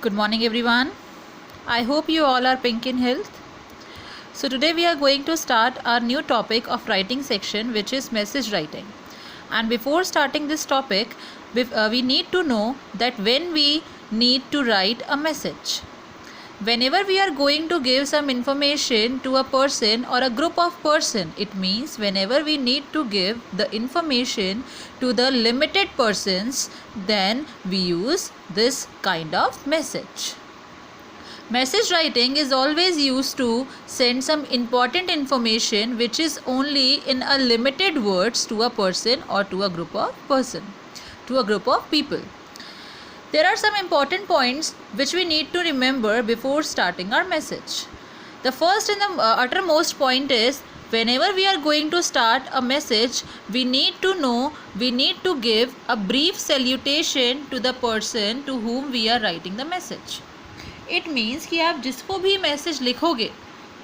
Good morning, everyone. I hope you all are pink in health. So, today we are going to start our new topic of writing section, which is message writing. And before starting this topic, we need to know that when we need to write a message. Whenever we are going to give some information to a person or a group of person, it means whenever we need to give the information to the limited persons, then we use this kind of message. Message writing is always used to send some important information which is only in a limited words to a person or to a group of people. There are some important points which we need to remember before starting our message. The first and the uttermost point is whenever we are going to start a message, we need to give a brief salutation to the person to whom we are writing the message. It means कि आप जिसको भी message लिखोगे,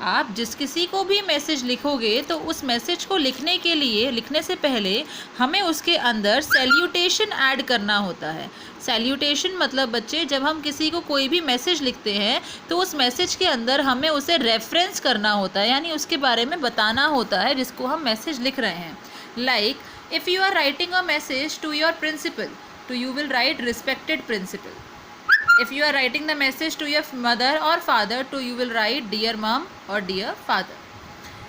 आप जिस किसी को भी मैसेज लिखोगे तो उस मैसेज को लिखने से पहले हमें उसके अंदर सैल्यूटेशन ऐड करना होता है. सैल्यूटेशन मतलब बच्चे, जब हम किसी को कोई भी मैसेज लिखते हैं तो उस मैसेज के अंदर हमें उसे रेफरेंस करना होता है, यानी उसके बारे में बताना होता है जिसको हम मैसेज लिख रहे हैं. Like if you are writing a message to your principal, तो you will write respected principal. If you are writing the message to your mother or father, you will write dear mom or dear father.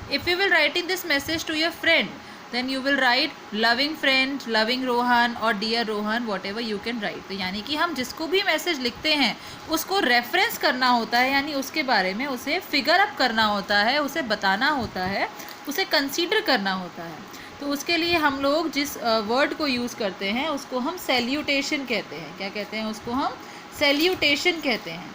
If you will writing this message to your friend, then you will write loving friend, loving Rohan or dear Rohan, whatever you can write. तो यानी कि हम जिसको भी message लिखते हैं उसको reference करना होता है, यानी उसके बारे में उसे फिगर अप करना होता है, उसे बताना होता है, उसे कंसीडर करना होता है. तो उसके लिए हम लोग जिस वर्ड को यूज़ करते हैं उसको हम सैल्यूटेशन कहते हैं. क्या कहते हैं उसको? हम सैल्यूटेशन कहते हैं.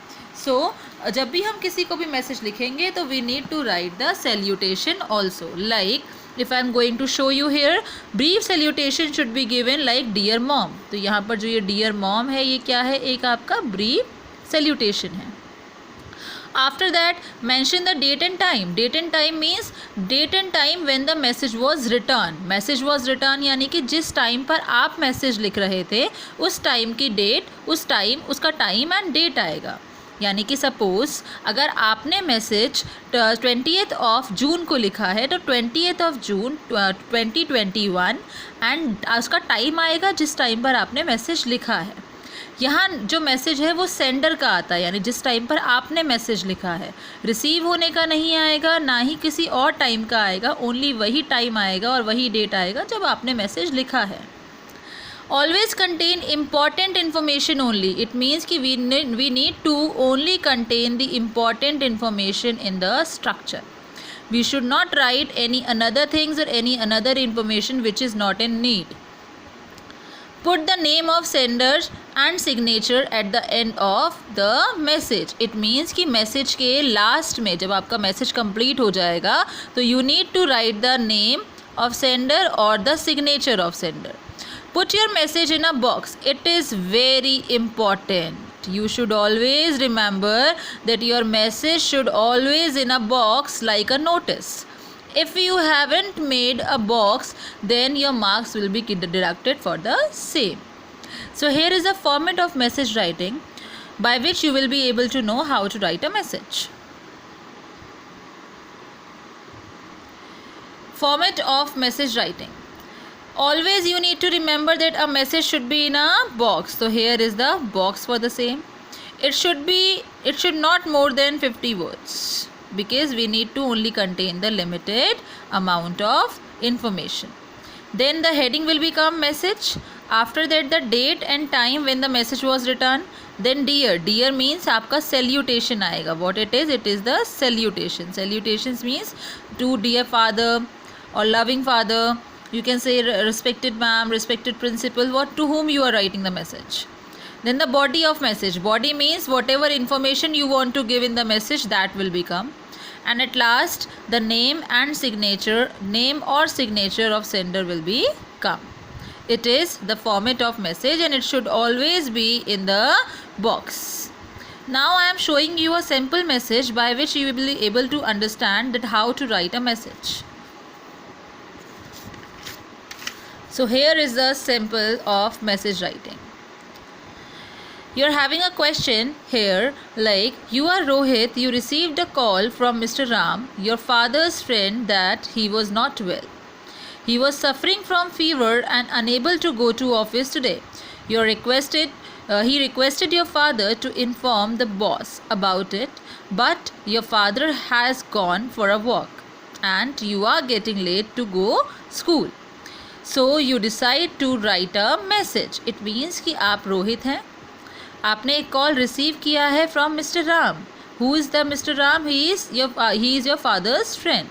सो जब भी हम किसी को भी मैसेज लिखेंगे तो we need to write the salutation also. Like if I am going to show you here, brief salutation should be given like dear mom. तो यहाँ पर जो ये डियर मॉम है, ये क्या है? एक आपका ब्रीफ सैल्यूटेशन है. After that, mention the date and time. Date and time means date and time when the message was written. Message was written यानी कि जिस टाइम पर आप मैसेज लिख रहे थे उस टाइम की डेट, उसका टाइम एंड डेट आएगा. यानी कि सपोज़ अगर आपने मैसेज 20th ऑफ जून को लिखा है तो 20th ऑफ जून 2021 एंड उसका टाइम आएगा जिस टाइम पर आपने मैसेज लिखा है. यहाँ जो मैसेज है वो सेंडर का आता है, यानी जिस टाइम पर आपने मैसेज लिखा है. रिसीव होने का नहीं आएगा, ना ही किसी और टाइम का आएगा, ओनली वही टाइम आएगा और वही डेट आएगा जब आपने मैसेज लिखा है. Always contain important information only. It means कि we need to only contain the important information in the structure. We should not write any another things और any another information which is not in need. Put the name of sender and signature at the end of the message. It means कि message के last में जब आपका message complete हो जाएगा तो you need to write the name of sender or the signature of sender. Put your message in a box. It is very important. You should always remember that your message should always in a box like a notice. If you haven't made a box, then your marks will be deducted for the same. So here is a format of message writing by which you will be able to know how to write a message. Format of message writing. Always you need to remember that a message should be in a box. So here is the box for the same. It should not more than 50 words. Because we need to only contain the limited amount of information. Then the heading will become message. After that the date and time when the message was written. Then dear means आपका salutation आएगा. What it is the salutation. Salutations means to dear father or loving father. You can say respected ma'am, respected principal, to whom you are writing the message. Then the body of message. Body means whatever information you want to give in the message, that will become. And at last the name or signature of sender will be come. It is the format of message and it should always be in the box. Now I am showing you a simple message by which you will be able to understand that how to write a message. So here is the sample of message writing. You're having a question here like, you are Rohit, you received a call from Mr. Ram, your father's friend, that he was not well. He was suffering from fever and unable to go to office today. He requested your father to inform the boss about it, but your father has gone for a walk and you are getting late to go school. So you decide to write a message. It means कि आप रोहित हैं, आपने एक call receive किया है from mister Ram. Who is the mister Ram? He is your fathers friend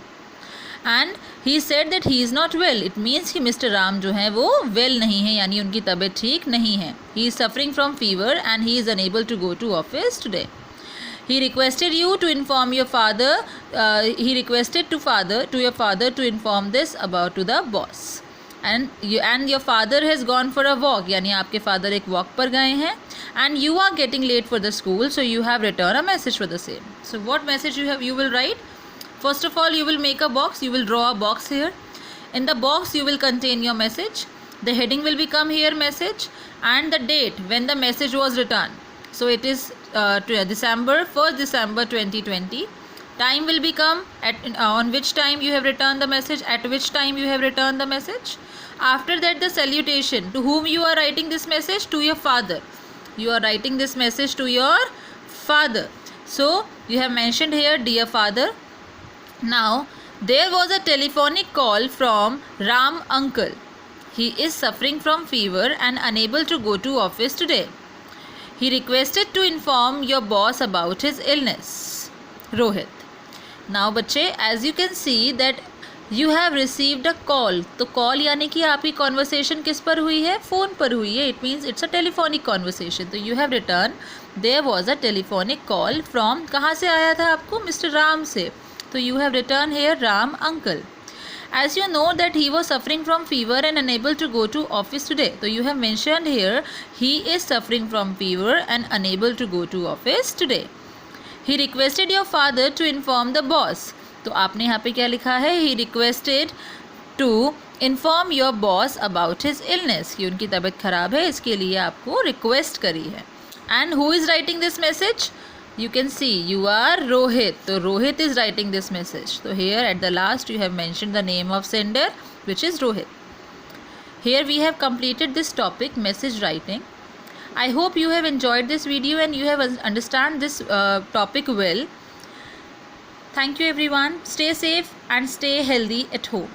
and he said that he is not well. It means कि mister Ram जो हैं वो वेल नहीं है, यानी उनकी तबीयत ठीक नहीं है. He is suffering from fever and he is unable to go to office today. He requested you to inform your father. He requested to your father to inform this about to the boss. And your father has gone for a walk. यानी आपके father एक walk पर गए हैं. And you are getting late for the school, so you have written a message for the same. So what message you will write? First of all, you will make a box. You will draw a box here. In the box, you will contain your message. The heading will become here message and the date when the message was written. So it is December 1st, December 2020. Time will become on which time you have returned the message, at which time you have returned the message. After that, the salutation. To whom you are writing this message? To your father. You are writing this message to your father. So you have mentioned here, dear father. Now there was a telephonic call from Ram uncle. He is suffering from fever and unable to go to office today. He requested to inform your boss about his illness. Rohit. Now बच्चे, as you can see that you have received a call. तो call यानी कि आपकी conversation किस पर हुई है? Phone पर हुई है. It means it's a telephonic conversation. तो you have return there was a telephonic call from, कहाँ से आया था आपको? मिस्टर राम से. तो you have return here Ram uncle. As you know that he was suffering from fever and unable to go to office today. So you have mentioned here he is suffering from fever and unable to go to office today. He requested your father to inform the boss. तो आपने यहाँ पे क्या लिखा है? He requested to inform your boss about his illness. कि उनकी तबीयत खराब है, इसके लिए आपको रिक्वेस्ट करी है. And who is writing this message? You can see you are Rohit. So Rohit is writing this message. So here at the last you have mentioned the name of sender, which is Rohit. Here we have completed this topic, message writing. I hope you have enjoyed this video and you have understand this topic well. Thank you everyone. Stay safe and stay healthy at home.